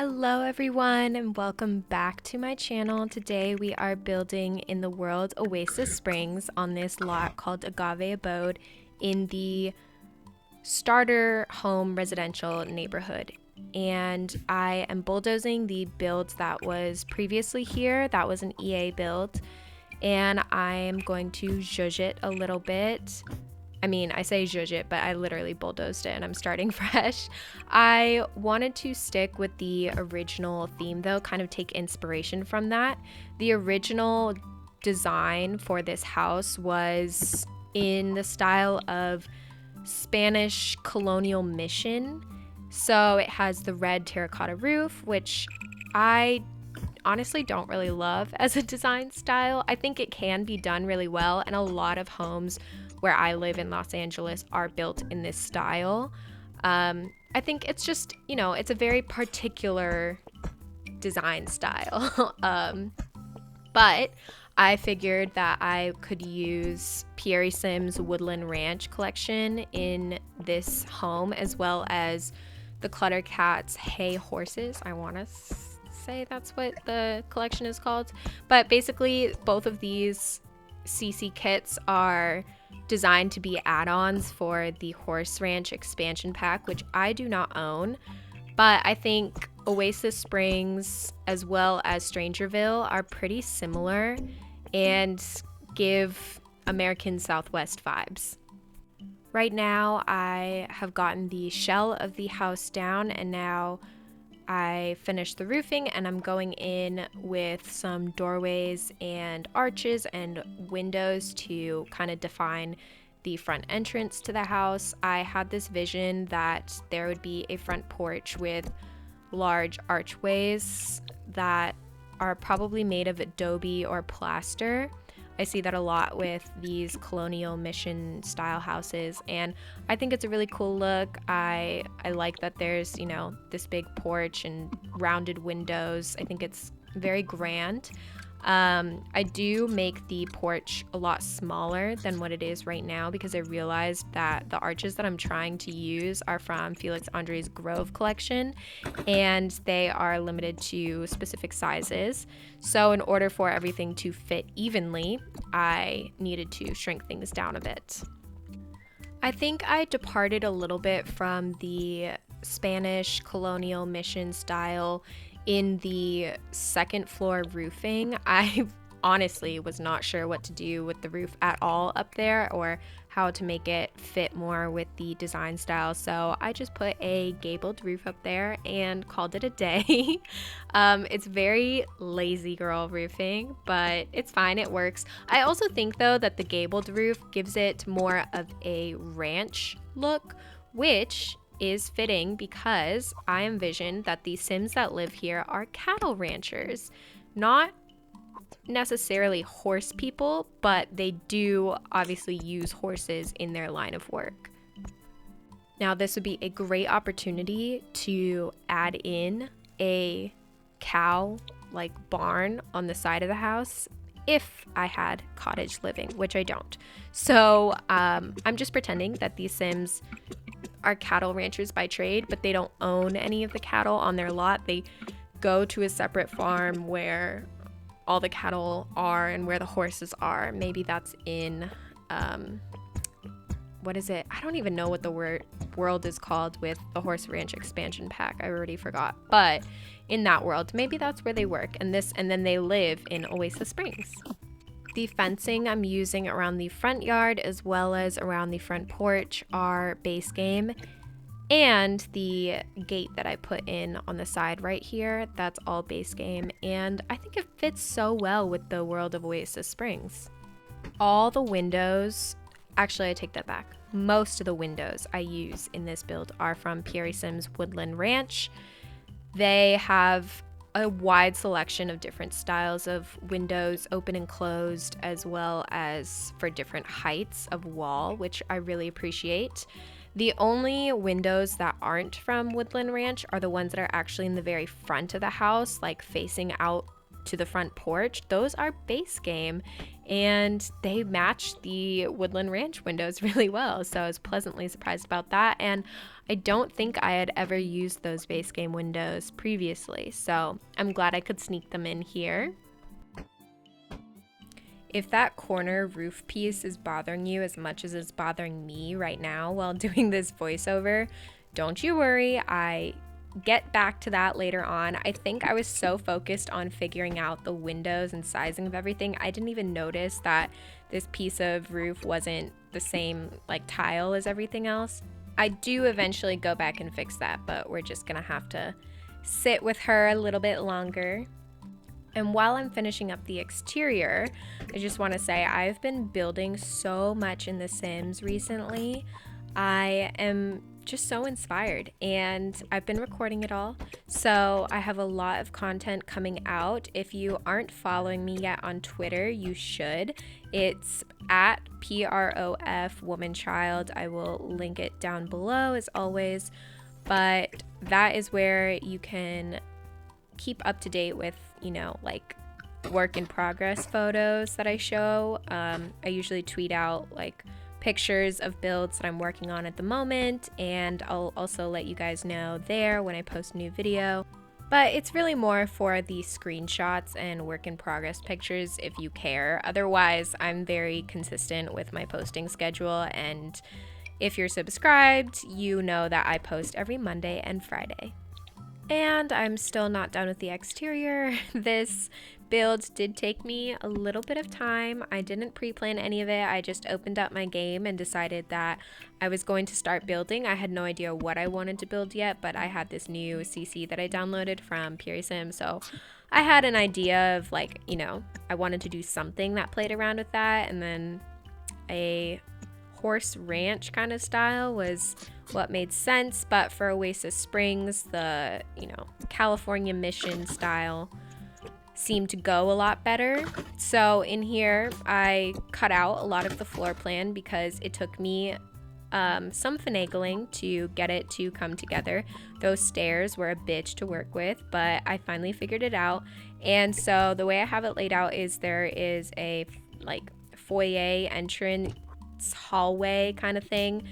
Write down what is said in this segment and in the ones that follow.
Hello everyone and welcome back to my channel. Today we are building in the world Oasis Springs on this lot called Agave Abode in the starter home residential neighborhood. And I am bulldozing the build that was previously here. That was an EA build. And I am going to zhuzh it a little bit. I mean, I say zhuzh it, but I literally bulldozed it and I'm starting fresh. I wanted to stick with the original theme though, kind of take inspiration from that. The original design for this house was in the style of Spanish colonial mission. So it has the red terracotta roof, which I honestly don't really love as a design style. I think it can be done really well, and a lot of homes where I live in Los Angeles are built in this style. I think it's just, it's a very particular design style. But I figured that I could use Pierre Sim's Woodland Ranch collection in this home, as well as the Clutter Cat's Hay Horses. I want to say that's what the collection is called. But basically, both of these CC kits are designed to be add-ons for the Horse Ranch expansion pack, which I do not own. But I think Oasis Springs as well as Strangerville are pretty similar and give American Southwest vibes. Right now I have gotten the shell of the house down, and now I finished the roofing and I'm going in with some doorways and arches and windows to kind of define the front entrance to the house. I had this vision that there would be a front porch with large archways that are probably made of adobe or plaster. I see that a lot with these colonial mission style houses, and I think it's a really cool look. I like that there's, this big porch and rounded windows. I think it's very grand. I do make the porch a lot smaller than what it is right now because I realized that the arches that I'm trying to use are from Felix Andre's Grove collection, and they are limited to specific sizes. So in order for everything to fit evenly, I needed to shrink things down a bit. I think I departed a little bit from the Spanish colonial mission style in the second floor roofing. I honestly was not sure what to do with the roof at all up there or how to make it fit more with the design style, so I just put a gabled roof up there and called it a day. It's very lazy girl roofing, but it's fine, it works. I also think though that the gabled roof gives it more of a ranch look, which is fitting because I envision that the Sims that live here are cattle ranchers, not necessarily horse people, but they do obviously use horses in their line of work. Now this would be a great opportunity to add in a cow like barn on the side of the house if I had cottage living, which I don't. So I'm just pretending that these Sims are cattle ranchers by trade, but they don't own any of the cattle on their lot. They go to a separate farm where all the cattle are and where the horses are. Maybe that's in what is it? I don't even know what the world is called with the Horse Ranch expansion pack. I already forgot. But in that world, maybe that's where they work, and then they live in Oasis Springs. The fencing I'm using around the front yard as well as around the front porch are base game, and the gate that I put in on the side right here, that's all base game, and I think it fits so well with the world of Oasis Springs. All the windows, actually I take that back, most of the windows I use in this build are from Pierre Sim's Woodland Ranch. They have a wide selection of different styles of windows, open and closed, as well as for different heights of wall, which I really appreciate. The only windows that aren't from Woodland Ranch are the ones that are actually in the very front of the house, like facing out to the front porch. Those are base game, and they match the Woodland Ranch windows really well. So I was pleasantly surprised about that, and I don't think I had ever used those base game windows previously, so I'm glad I could sneak them in here. If that corner roof piece is bothering you as much as it's bothering me right now while doing this voiceover, don't you worry, I get back to that later on. I think I was so focused on figuring out the windows and sizing of everything, I didn't even notice that this piece of roof wasn't the same like tile as everything else. I do eventually go back and fix that, but we're just gonna have to sit with her a little bit longer. And while I'm finishing up the exterior, I just want to say I've been building so much in The Sims recently. I am just so inspired, and I've been recording it all, so I have a lot of content coming out. If you aren't following me yet on Twitter, you should. It's at PROF Woman Child. I will link it down below as always, but that is where you can keep up to date with, you know, like work in progress photos that I show. I usually tweet out like pictures of builds that I'm working on at the moment, and I'll also let you guys know there when I post a new video. But it's really more for the screenshots and work in progress pictures if you care. Otherwise, I'm very consistent with my posting schedule, and if you're subscribed, you know that I post every Monday and Friday. And I'm still not done with the exterior. This build did take me a little bit of time. I didn't pre-plan any of it. I just opened up my game and decided that I was going to start building. I had no idea what I wanted to build yet, but I had this new CC that I downloaded from PureSim, so I had an idea of, like, you know, I wanted to do something that played around with that, and then a horse ranch kind of style was what made sense. But for Oasis Springs, the, you know, California mission style seemed to go a lot better. So in here I cut out a lot of the floor plan because it took me some finagling to get it to come together. Those stairs were a bitch to work with, but I finally figured it out. And so the way I have it laid out is there is a like foyer entrance hallway kind of thing.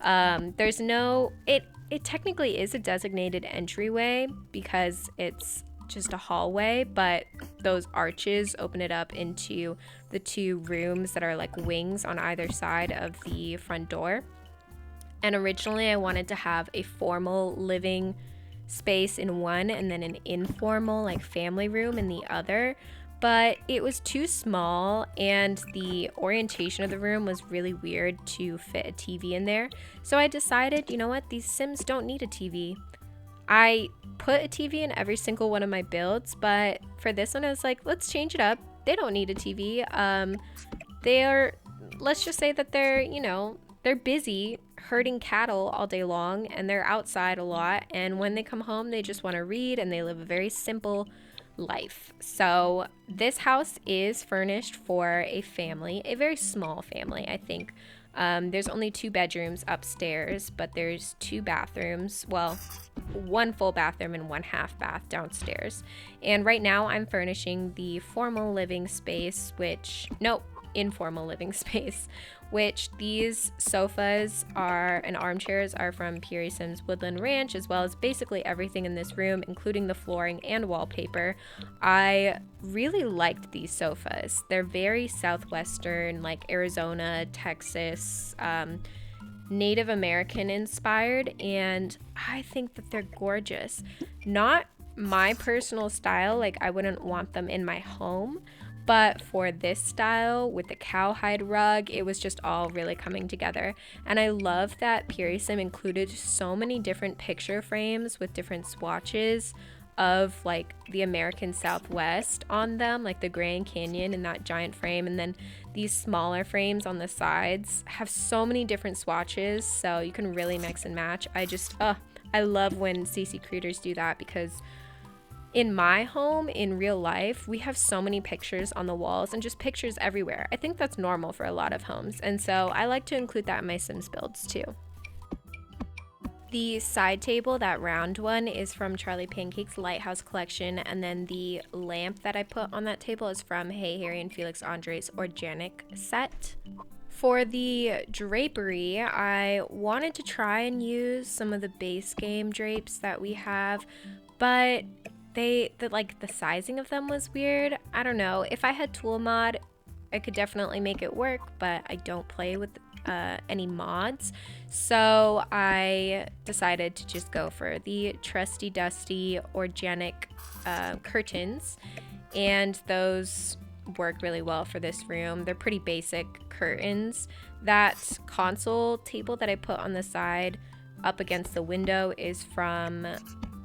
There's no, it technically is a designated entryway because it's just a hallway, but those arches open it up into the two rooms that are like wings on either side of the front door. And originally I wanted to have a formal living space in one and then an informal like family room in the other, but it was too small and the orientation of the room was really weird to fit a TV in there. So I decided, you know what, these Sims don't need a TV. I put a TV in every single one of my builds, but for this one I was like, let's change it up. They don't need a TV. Let's just say that they're, you know, they're busy herding cattle all day long and they're outside a lot, and when they come home they just want to read and they live a very simple life. So this house is furnished for a family, a very small family, I think. There's only 2 bedrooms upstairs, but there's 2 bathrooms. Well, 1 full bathroom and 1 half bath downstairs. And right now I'm furnishing the formal living space, informal living space, which these sofas and armchairs are from PureSim's Woodland Ranch, as well as basically everything in this room, including the flooring and wallpaper. I really liked these sofas. They're very southwestern, like Arizona, Texas, Native American inspired, and I think that they're gorgeous. Not my personal style, like I wouldn't want them in my home, but for this style with the cowhide rug, it was just all really coming together. And I love that PureSim included so many different picture frames with different swatches of like the American Southwest on them, like the Grand Canyon in that giant frame, and then these smaller frames on the sides have so many different swatches, so you can really mix and match. I love when CC creators do that, because in my home, in real life, we have so many pictures on the walls and just pictures everywhere. I think that's normal for a lot of homes, and so I like to include that in my Sims builds too. The side table, that round one, is from Charlie Pancake's Lighthouse collection, and then the lamp that I put on that table is from Hey Harry and Felix Andre's Organic set. For the drapery, I wanted to try and use some of the base game drapes that we have, but the sizing of them was weird. I don't know. If I had tool mod, I could definitely make it work, but I don't play with any mods, so I decided to just go for the trusty dusty organic curtains, and those work really well for this room. They're pretty basic curtains. That console table that I put on the side up against the window is from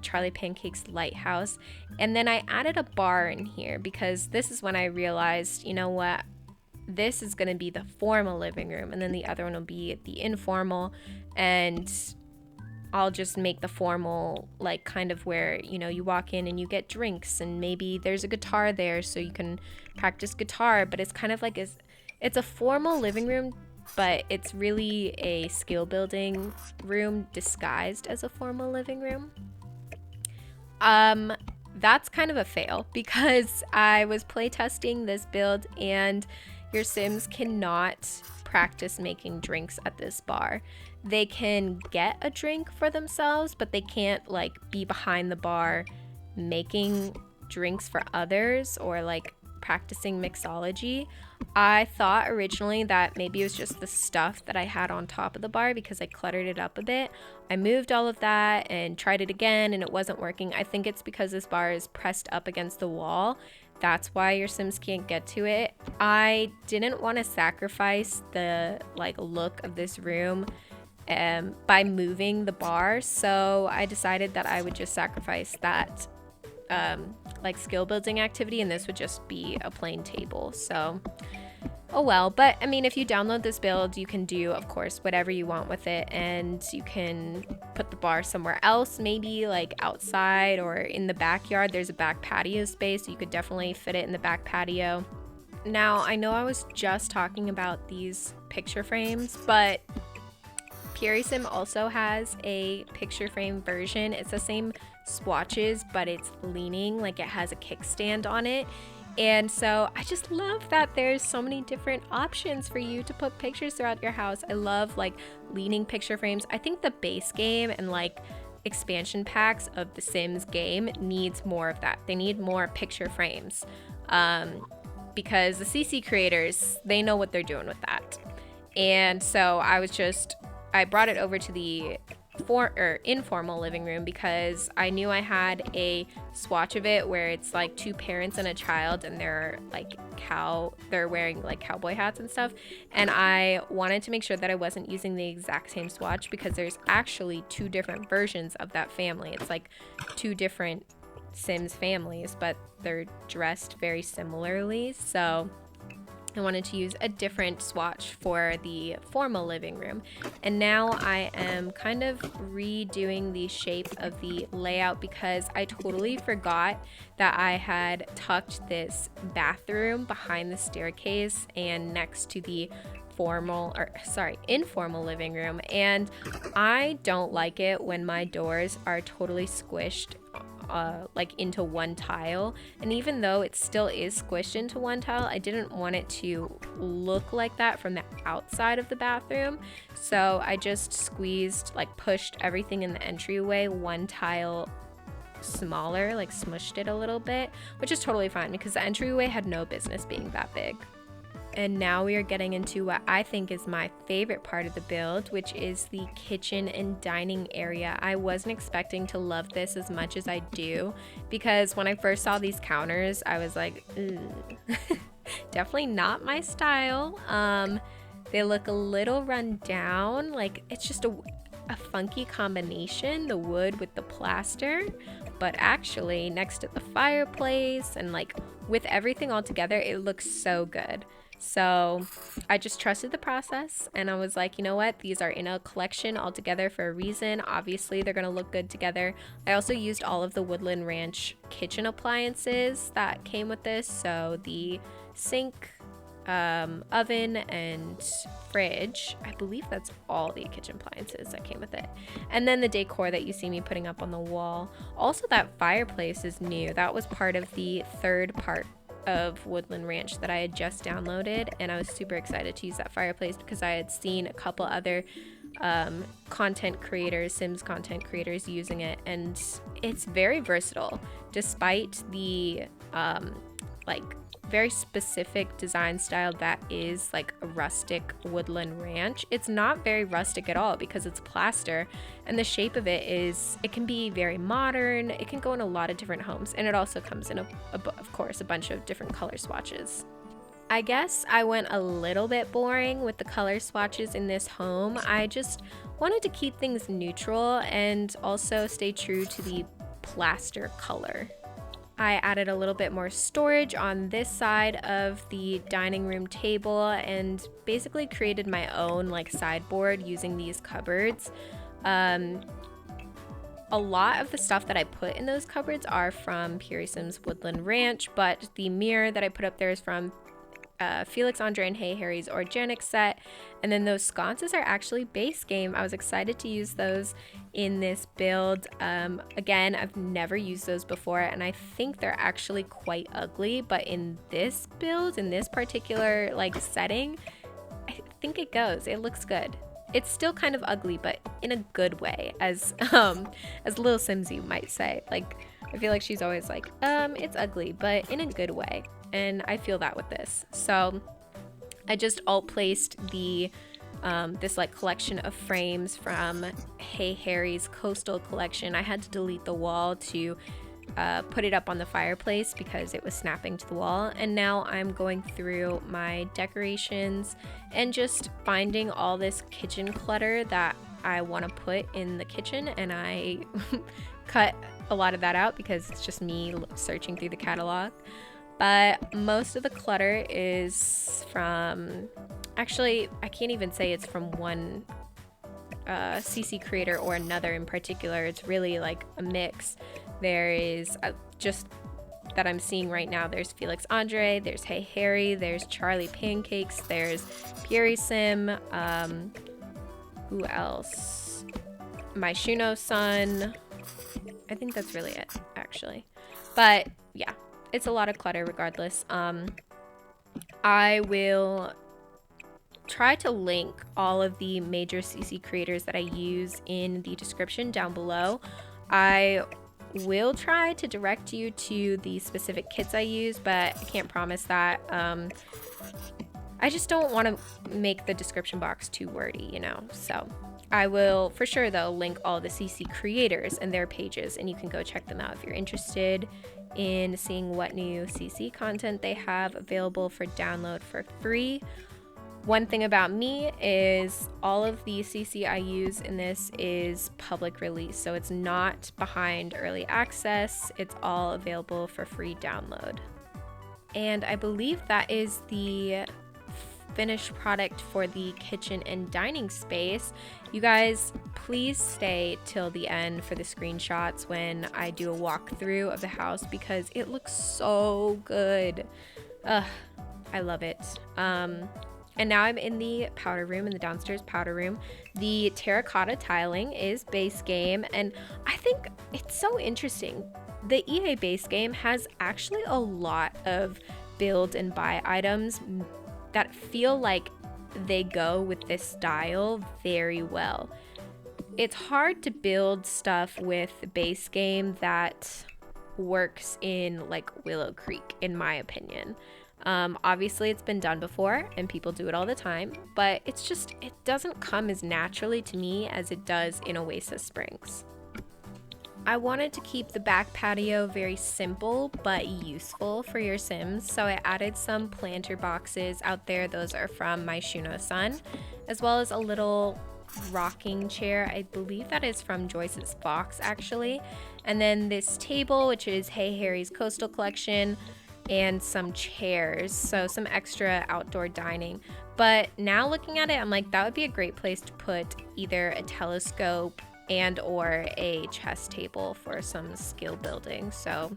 Charlie Pancake's Lighthouse, and then I added a bar in here because this is when I realized, you know what, this is going to be the formal living room, and then the other one will be the informal, and I'll just make the formal like kind of where, you know, you walk in and you get drinks, and maybe there's a guitar there so you can practice guitar, but it's kind of like it's a formal living room, but it's really a skill building room disguised as a formal living room. That's kind of a fail because I was playtesting this build, and your Sims cannot practice making drinks at this bar. They can get a drink for themselves, but they can't like be behind the bar making drinks for others or like practicing mixology. I thought originally that maybe it was just the stuff that I had on top of the bar because I cluttered it up a bit. I moved all of that and tried it again and it wasn't working. I think it's because this bar is pressed up against the wall. That's why your Sims can't get to it. I didn't want to sacrifice the like look of this room by moving the bar, so I decided that I would just sacrifice that like skill building activity, and this would just be a plain table. So oh well. But I mean, if you download this build, you can do, of course, whatever you want with it, and you can put the bar somewhere else, maybe like outside or in the backyard. There's a back patio space, so you could definitely fit it in the back patio. Now, I know I was just talking about these picture frames, but PurrySim also has a picture frame version. It's the same swatches, but it's leaning, like it has a kickstand on it. And so I just love that there's so many different options for you to put pictures throughout your house. I love like leaning picture frames. I think the base game and like expansion packs of the Sims game needs more of that. They need more picture frames because the CC creators, they know what they're doing with that. And so I brought it over to the informal living room because I knew I had a swatch of it where it's like two parents and a child, and they're wearing like cowboy hats and stuff, and I wanted to make sure that I wasn't using the exact same swatch because there's actually two different versions of that family. It's like two different Sims families, but they're dressed very similarly, so I wanted to use a different swatch for the formal living room. And now I am kind of redoing the shape of the layout because I totally forgot that I had tucked this bathroom behind the staircase and next to the informal living room. And I don't like it when my doors are totally squished like into one tile, and even though it still is squished into one tile, I didn't want it to look like that from the outside of the bathroom, so I just pushed everything in the entryway one tile smaller, like smushed it a little bit, which is totally fine because the entryway had no business being that big. And now we are getting into what I think is my favorite part of the build, which is the kitchen and dining area. I wasn't expecting to love this as much as I do because when I first saw these counters, I was like, definitely not my style. They look a little run down, like it's just a funky combination, the wood with the plaster, but actually next to the fireplace and like with everything all together, it looks so good. So I just trusted the process and I was like, you know what, these are in a collection all together for a reason. Obviously they're gonna look good together. I also used all of the Woodland Ranch kitchen appliances that came with this, so the sink, oven and fridge. I believe that's all the kitchen appliances that came with it. And then the decor that you see me putting up on the wall. Also, that fireplace is new. That was part of the third part of Woodland Ranch that I had just downloaded, and I was super excited to use that fireplace because I had seen a couple other content creators, Sims content creators using it, and it's very versatile despite the like very specific design style that is like a rustic woodland ranch. It's not very rustic at all because it's plaster, and the shape of it is, it can be very modern. It can go in a lot of different homes, and it also comes in of course a bunch of different color swatches. I guess I went a little bit boring with the color swatches in this home. I just wanted to keep things neutral and also stay true to the plaster color. I added a little bit more storage on this side of the dining room table and basically created my own like sideboard using these cupboards. A lot of the stuff that I put in those cupboards are from Puri Sims Woodland Ranch, but the mirror that I put up there is from Felix, Andre, and Hey Harry's organic set, and then those sconces are actually base game. I was excited to use those in this build. Again, I've never used those before, and I think they're actually quite ugly, but in this build, in this particular like setting, I think it goes. It looks good. It's still kind of ugly, but in a good way, as Lil Simsy might say. Like, I feel like she's always like, it's ugly, but in a good way. And I feel that with this. So I just alt placed the this like collection of frames from Hey Harry's Coastal collection. I had to delete the wall to put it up on the fireplace because it was snapping to the wall. And now I'm going through my decorations and just finding all this kitchen clutter that I want to put in the kitchen, and I cut a lot of that out because it's just me searching through the catalog. But most of the clutter is from, actually, I can't even say it's from one CC creator or another in particular. It's really like a mix. There is just that I'm seeing right now. There's Felix Andre, there's Hey Harry, there's Charlie Pancakes, there's Puri Sim, who else? My Shuno son. I think that's really it, actually. But yeah. It's a lot of clutter regardless. I will try to link all of the major CC creators that I use in the description down below. I will try to direct you to the specific kits I use, but I can't promise that. I just don't want to make the description box too wordy, you know? So I will for sure though link all the CC creators and their pages, and you can go check them out if you're interested in seeing what new CC content they have available for download for free. One thing about me is all of the CC I use in this is public release, so it's not behind early access. It's all available for free download. And I believe that is the finished product for the kitchen and dining space. You guys, please stay till the end for the screenshots when I do a walkthrough of the house because it looks so good. I love it. And now I'm in the powder room, in the downstairs powder room. The terracotta tiling is base game, and I think it's so interesting. The EA base game has actually a lot of build and buy items that feel like they go with this style very well. It's hard to build stuff with the base game that works in like Willow Creek, in my opinion. Obviously it's been done before and people do it all the time, but it's just, it doesn't come as naturally to me as it does in Oasis Springs. I wanted to keep the back patio very simple but useful for your Sims, so I added some planter boxes out there. Those are from my Shuno son, as well as a little rocking chair. I believe that is from Joyce's Fox actually. And then this table, which is Hey Harry's Coastal collection, and some chairs, so some extra outdoor dining. But now looking at it, I'm like, that would be a great place to put either a telescope and or a chess table for some skill building. So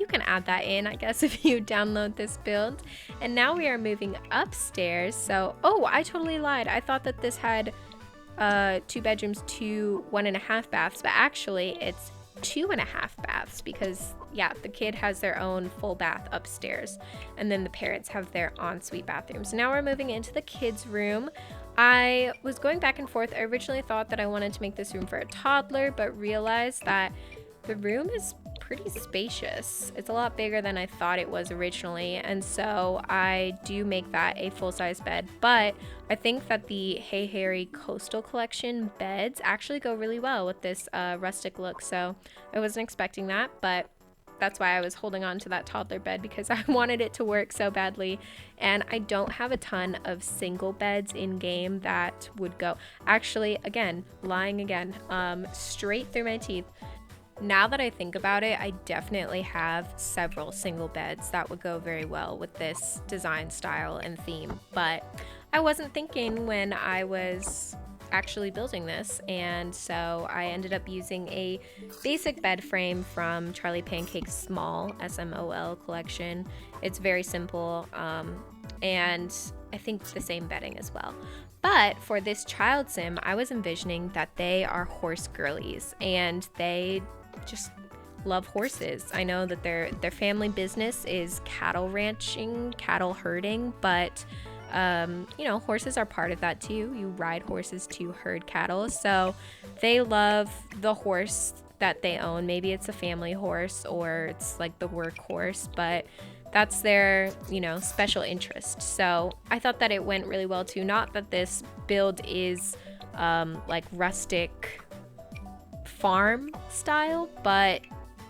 you can add that in, I guess, if you download this build. And now we are moving upstairs. So, oh, I totally lied. I thought that this had 2 bedrooms, 2 1.5 baths, but actually it's 2.5 baths because, yeah, the kid has their own full bath upstairs, and then the parents have their ensuite bathroom. So now we're moving into the kids' room. I was going back and forth. I originally thought that I wanted to make this room for a toddler, but realized that the room is pretty spacious. It's a lot bigger than I thought it was originally, and so I do make that a full-size bed. But I think that the Hey Harry Coastal Collection beds actually go really well with this rustic look, so I wasn't expecting that, but that's why I was holding on to that toddler bed, because I wanted it to work so badly. And I don't have a ton of single beds in game that would go, actually, again, lying again, straight through my teeth. Now that I think about it, I definitely have several single beds that would go very well with this design style and theme, but I wasn't thinking when I was actually building this, and so I ended up using a basic bed frame from Charlie Pancake's small SMOL collection. It's very simple, and I think the same bedding as well. But for this child sim, I was envisioning that they are horse girlies, and they just love horses. I know that their family business is cattle ranching, cattle herding, but you know, horses are part of that too. You ride horses to herd cattle, so they love the horse that they own. Maybe it's a family horse or it's like the workhorse, but that's their, you know, special interest. So I thought that it went really well too. Not that this build is like rustic farm style, but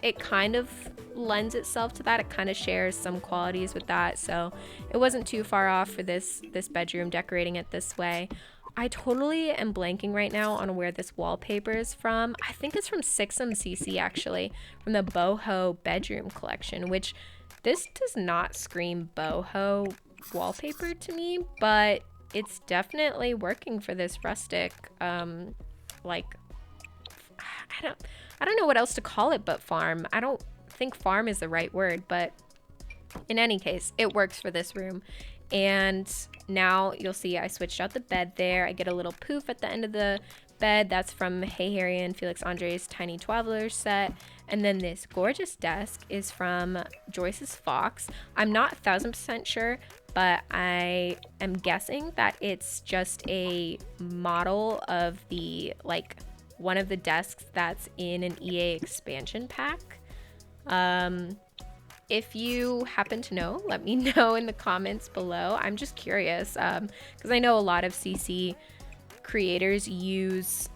it kind of lends itself to that. It kind of shares some qualities with that, so it wasn't too far off for this bedroom, decorating it this way. I totally am blanking right now on where this wallpaper is from. I think it's from TheCrimsonShade, actually, from the boho bedroom collection, which this does not scream boho wallpaper to me, but it's definitely working for this rustic like, I don't know what else to call it but farm. I don't think farm is the right word, but in any case, it works for this room. And now you'll see I switched out the bed there. I get a little poof at the end of the bed. That's from Hey Harry and Felix Andre's Tiny Travelers set. And then this gorgeous desk is from Joyce's Fox. I'm not 1000% sure, but I am guessing that it's just a model of the, like, one of the desks that's in an EA expansion pack. If you happen to know, let me know in the comments below. I'm just curious, because I know a lot of CC creators use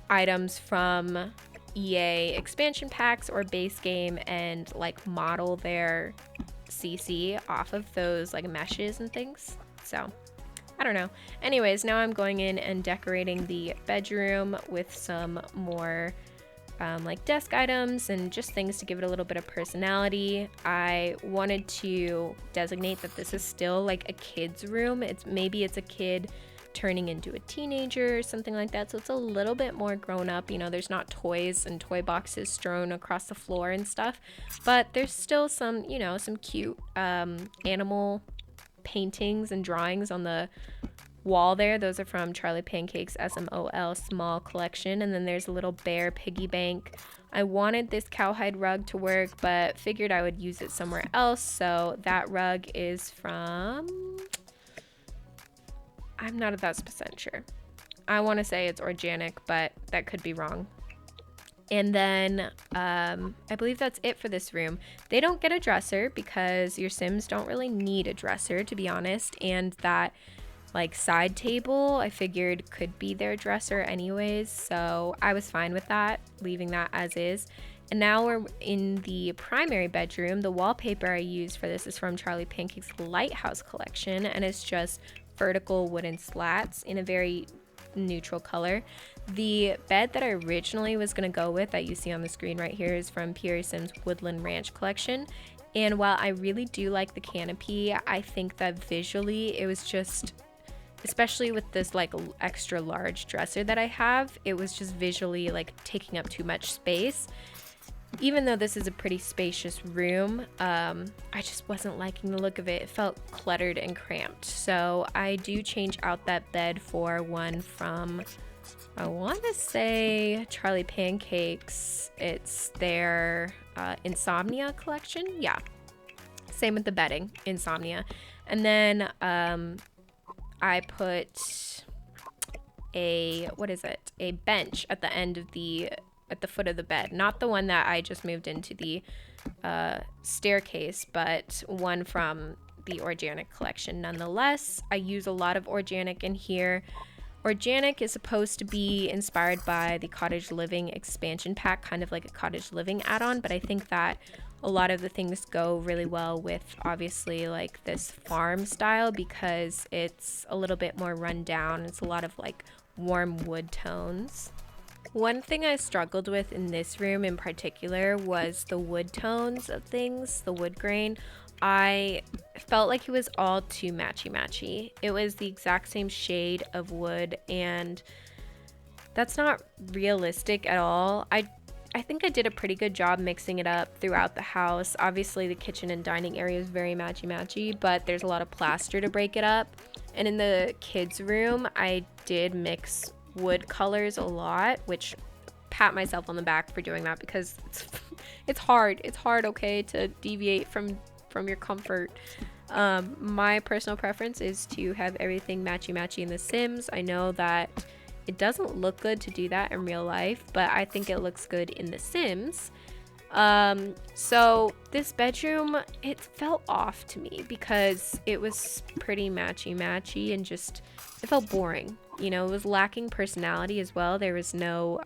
items from EA expansion packs or base game and like model their CC off of those like meshes and things. So I don't know. Anyways, now I'm going in and decorating the bedroom with some more like desk items and just things to give it a little bit of personality. I wanted to designate that this is still like a kid's room. Maybe it's a kid turning into a teenager or something like that, so it's a little bit more grown up. You know, there's not toys and toy boxes strewn across the floor and stuff, but there's still some, you know, some cute animal paintings and drawings on the wall there. Those are from Charlie Pancake's SMOL small collection. And then there's a little bear piggy bank. I wanted this cowhide rug to work, but figured I would use it somewhere else. So that rug is from, I'm not 1,000% sure. I want to say it's organic, but that could be wrong. And then I believe that's it for this room. They don't get a dresser because your Sims don't really need a dresser, to be honest. And that like side table, I figured could be their dresser anyways. So I was fine with that, leaving that as is. And now we're in the primary bedroom. The wallpaper I used for this is from Charlie Pancake's Lighthouse collection, and it's just vertical wooden slats in a very neutral color. The bed that I originally was going to go with that you see on the screen right here is from Pierre Sim's Woodland Ranch collection. And while I really do like the canopy, I think that visually it was just, especially with this like extra large dresser that I have, it was just visually like taking up too much space. even though this is a pretty spacious room, I just wasn't liking the look of it. It felt cluttered and cramped. So I do change out that bed for one from, I want to say, Charlie Pancakes. It's their Insomnia collection. Yeah. Same with the bedding, Insomnia. And then I put a bench at the end of at the foot of the bed. Not the one that I just moved into the staircase, but one from the organic collection. Nonetheless, I use a lot of organic in here. Organic is supposed to be inspired by the Cottage Living expansion pack, kind of like a Cottage Living add-on, but I think that a lot of the things go really well with obviously like this farm style because it's a little bit more run down. It's a lot of like warm wood tones. One thing I struggled with in this room in particular was the wood tones of things, the wood grain. I felt like it was all too matchy-matchy. It was the exact same shade of wood, and that's not realistic at all. I think I did a pretty good job mixing it up throughout the house. Obviously, the kitchen and dining area is very matchy-matchy, but there's a lot of plaster to break it up. And in the kids' room, I did mix wood colors a lot, which pat myself on the back for doing that because it's hard. It's hard, okay, to deviate from your comfort. My personal preference is to have everything matchy-matchy in The Sims. I know that it doesn't look good to do that in real life, but I think it looks good in The Sims. So this bedroom, it felt off to me because it was pretty matchy-matchy and just, it felt boring. You know, it was lacking personality as well. There was no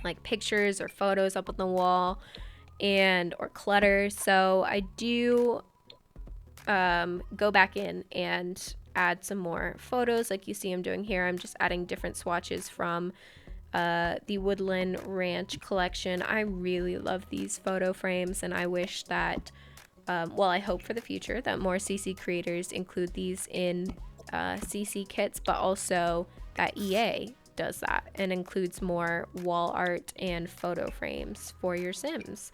like pictures or photos up on the wall or clutter. So I do go back in and add some more photos like you see I'm doing here. I'm just adding different swatches from the Woodland Ranch collection. I really love these photo frames, and I wish that well, I hope for the future that more CC creators include these in CC kits, but also that EA does that and includes more wall art and photo frames for your Sims.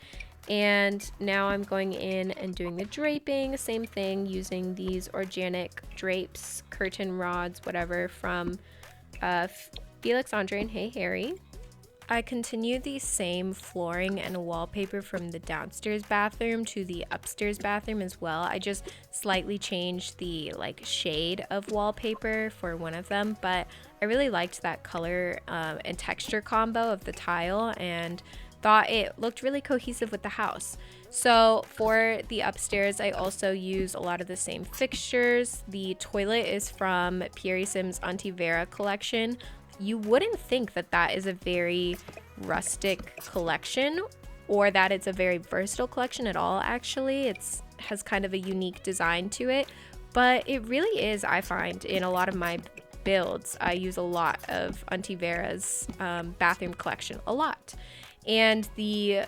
And now I'm going in and doing the draping, same thing, using these organic drapes, curtain rods, whatever, from Felix, Andre, and Hey Harry. I continued the same flooring and wallpaper from the downstairs bathroom to the upstairs bathroom as well. I just slightly changed the like shade of wallpaper for one of them, but I really liked that color and texture combo of the tile and thought it looked really cohesive with the house. So for the upstairs, I also use a lot of the same fixtures. The toilet is from Pierre Sim's Auntie Vera collection. You wouldn't think that that is a very rustic collection or that it's a very versatile collection at all. Actually, it has kind of a unique design to it, but it really is. I find in a lot of my builds, I use a lot of Auntie Vera's bathroom collection, a lot. And the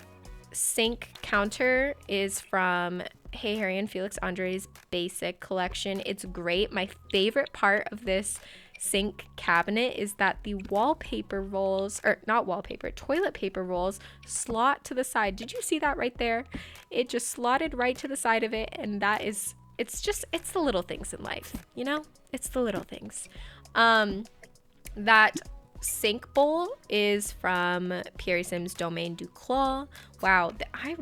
sink counter is from Hey Harry and Felix Andre's basic collection. It's great. My favorite part of this sink cabinet is that the wallpaper rolls, or not wallpaper, toilet paper rolls slot to the side. Did you see that right there? It just slotted right to the side of it, and that is, it's the little things in life, you know? It's the little things. That sink bowl is from Pierre Sim's Domaine du Clos. Wow, I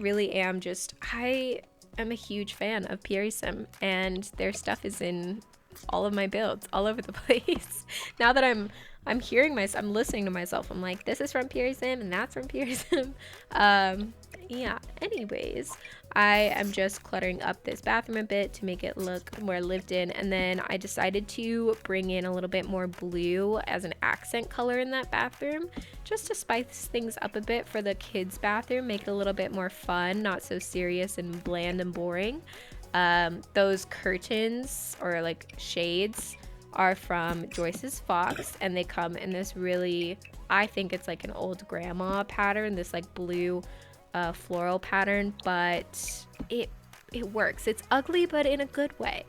am a huge fan of Pierre Sim, and their stuff is in all of my builds all over the place. Now that I'm listening to myself, I'm like, this is from Pierre Sim and that's from Pierre Sim. Yeah, anyways, I am just cluttering up this bathroom a bit to make it look more lived in, and then I decided to bring in a little bit more blue as an accent color in that bathroom, just to spice things up a bit for the kids' bathroom, make it a little bit more fun, not so serious and bland and boring. Those curtains or like shades are from Joyce's Fox, and they come in this really, I think it's like an old grandma pattern, this like blue floral pattern, but it works. It's ugly, but in a good way.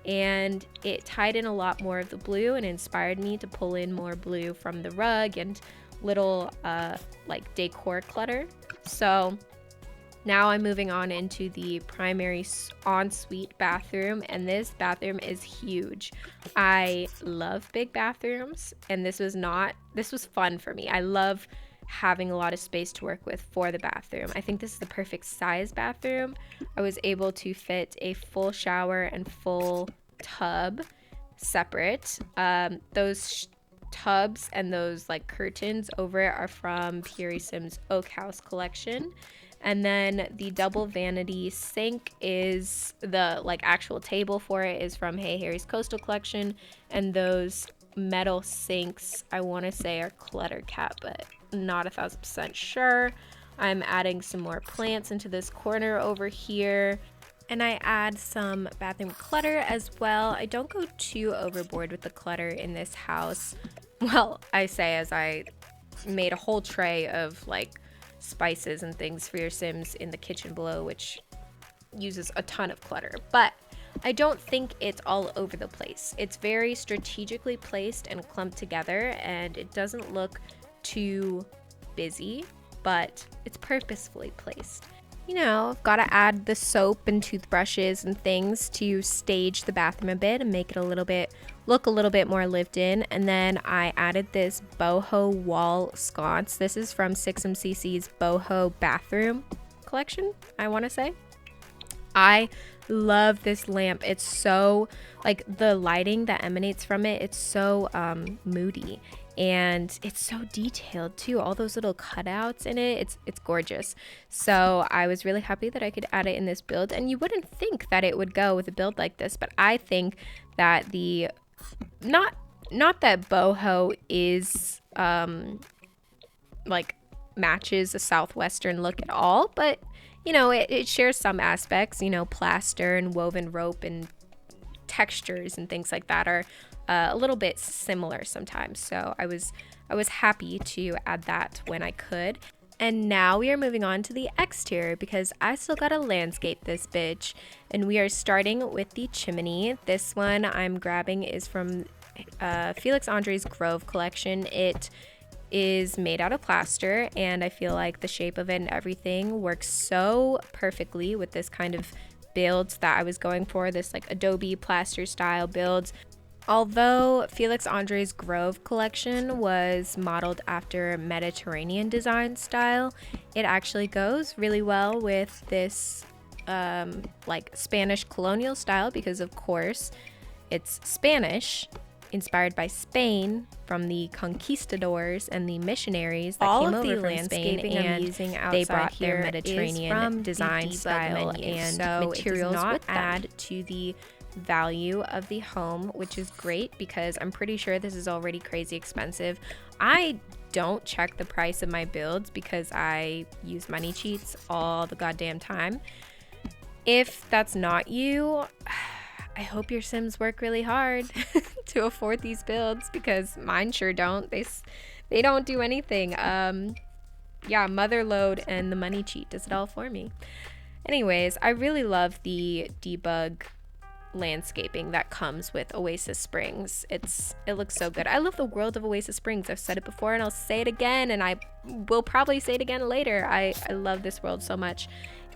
And it tied in a lot more of the blue and inspired me to pull in more blue from the rug and little like decor clutter. So now I'm moving on into the primary ensuite bathroom, and this bathroom is huge. I love big bathrooms, and this was fun for me. I love having a lot of space to work with for the bathroom. I think this is the perfect size bathroom. I was able to fit a full shower and full tub separate. Those tubs and those like curtains over it are from Pierre Sim's Oak House collection. And then the double vanity sink is the like actual table for it is from Hey Harry's Coastal collection. And those metal sinks, I want to say are Clutter Cat, but not 1000% sure. I'm adding some more plants into this corner over here. And I add some bathroom clutter as well. I don't go too overboard with the clutter in this house. Well, I say as I made a whole tray of like spices and things for your Sims in the kitchen below, which uses a ton of clutter, but I don't think it's all over the place. It's very strategically placed and clumped together, and it doesn't look too busy, but it's purposefully placed. You know, I've got to add the soap and toothbrushes and things to stage the bathroom a bit and make it look a little bit more lived in. And then I added this boho wall sconce. This is from 6MCC's boho bathroom collection, I want to say. I love this lamp. It's so, like, the lighting that emanates from it, it's so moody. And it's so detailed too, all those little cutouts in it. It's gorgeous. So I was really happy that I could add it in this build, and you wouldn't think that it would go with a build like this, but I think that the not that boho is like matches a southwestern look at all, but you know, it shares some aspects. You know, plaster and woven rope and textures and things like that are a little bit similar sometimes. So I was happy to add that when I could. And now we are moving on to the exterior because I still gotta landscape this bitch. And we are starting with the chimney. This one I'm grabbing is from Felix Andre's Grove collection. It is made out of plaster, and I feel like the shape of it and everything works so perfectly with this kind of build that I was going for, this like Adobe plaster style build. Although Felix Andre's Grove collection was modeled after Mediterranean design style, it actually goes really well with this like Spanish colonial style because of course it's Spanish, inspired by Spain from the conquistadors and the missionaries that came over from Spain, and they brought their Mediterranean design style and materials with add to the value of the home, which is great because I'm pretty sure this is already crazy expensive. I don't check the price of my builds because I use money cheats all the goddamn time. If that's not you, I hope your Sims work really hard to afford these builds because mine sure don't. They don't do anything. Yeah, Motherload and the money cheat does it all for me. Anyways, I really love the debug landscaping that comes with Oasis Springs. It looks so good. I love the world of Oasis Springs. I've said it before and I'll say it again, and I will probably say it again later. I love this world so much,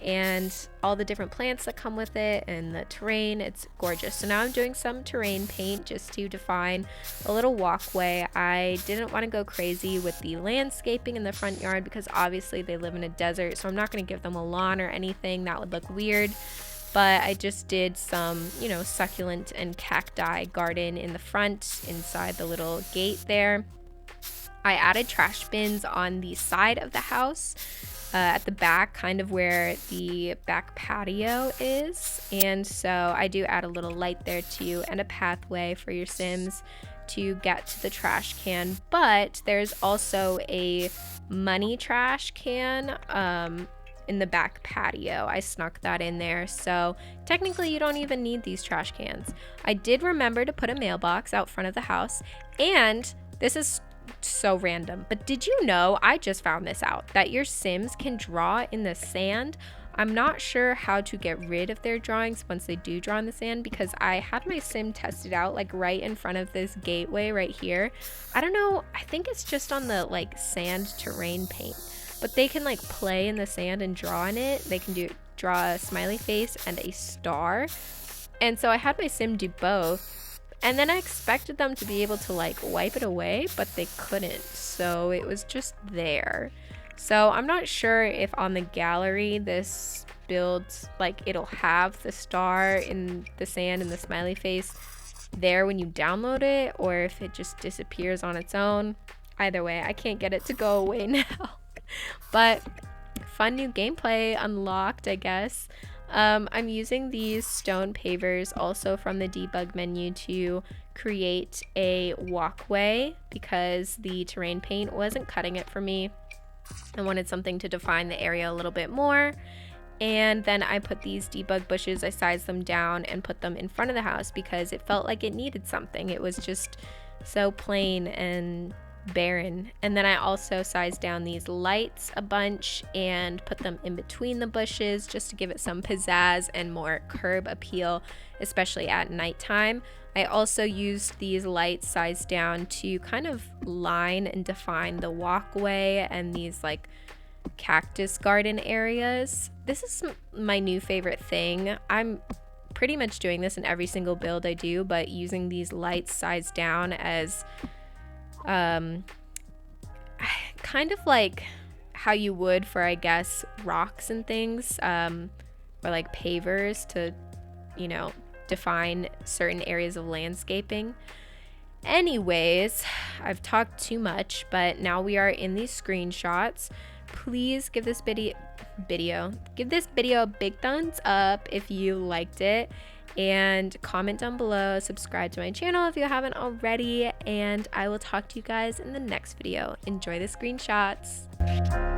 and all the different plants that come with it and the terrain, it's gorgeous. So now I'm doing some terrain paint just to define a little walkway. I didn't want to go crazy with the landscaping in the front yard because obviously they live in a desert, so I'm not going to give them a lawn or anything. That would look weird. But I just did some, you know, succulent and cacti garden in the front inside the little gate there. I added trash bins on the side of the house at the back, kind of where the back patio is. And so I do add a little light there too, and a pathway for your Sims to get to the trash can. But there's also a money trash can in the back patio. I snuck that in there, so technically you don't even need these trash cans. I did remember to put a mailbox out front of the house, and this is so random, but did you know, I just found this out, that your Sims can draw in the sand. I'm not sure how to get rid of their drawings once they do draw in the sand because I had my Sim tested out like right in front of this gateway right here. I don't know, I think it's just on the like sand terrain paint. but they can like play in the sand and draw in it. They can draw a smiley face and a star. And so I had my sim do both, and then I expected them to be able to like wipe it away, but they couldn't, so it was just there. So I'm not sure if on the gallery this builds, like it'll have the star in the sand and the smiley face there when you download it, or if it just disappears on its own. Either way, I can't get it to go away now. But fun new gameplay unlocked, I guess. I'm using these stone pavers also from the debug menu to create a walkway because the terrain paint wasn't cutting it for me. I wanted something to define the area a little bit more. And then I put these debug bushes, I sized them down and put them in front of the house because it felt like it needed something. It was just so plain and barren. And then I also sized down these lights a bunch and put them in between the bushes just to give it some pizzazz and more curb appeal, especially at nighttime. I also used these lights sized down to kind of line and define the walkway and these like cactus garden areas. This is my new favorite thing. I'm pretty much doing this in every single build I do, but using these lights sized down as kind of like how you would for, I guess, rocks and things, or like pavers to, you know, define certain areas of landscaping. Anyways, I've talked too much, but now we are in these screenshots. Please give this video a big thumbs up if you liked it, and comment down below, subscribe to my channel if you haven't already, and I will talk to you guys in the next video. Enjoy the screenshots.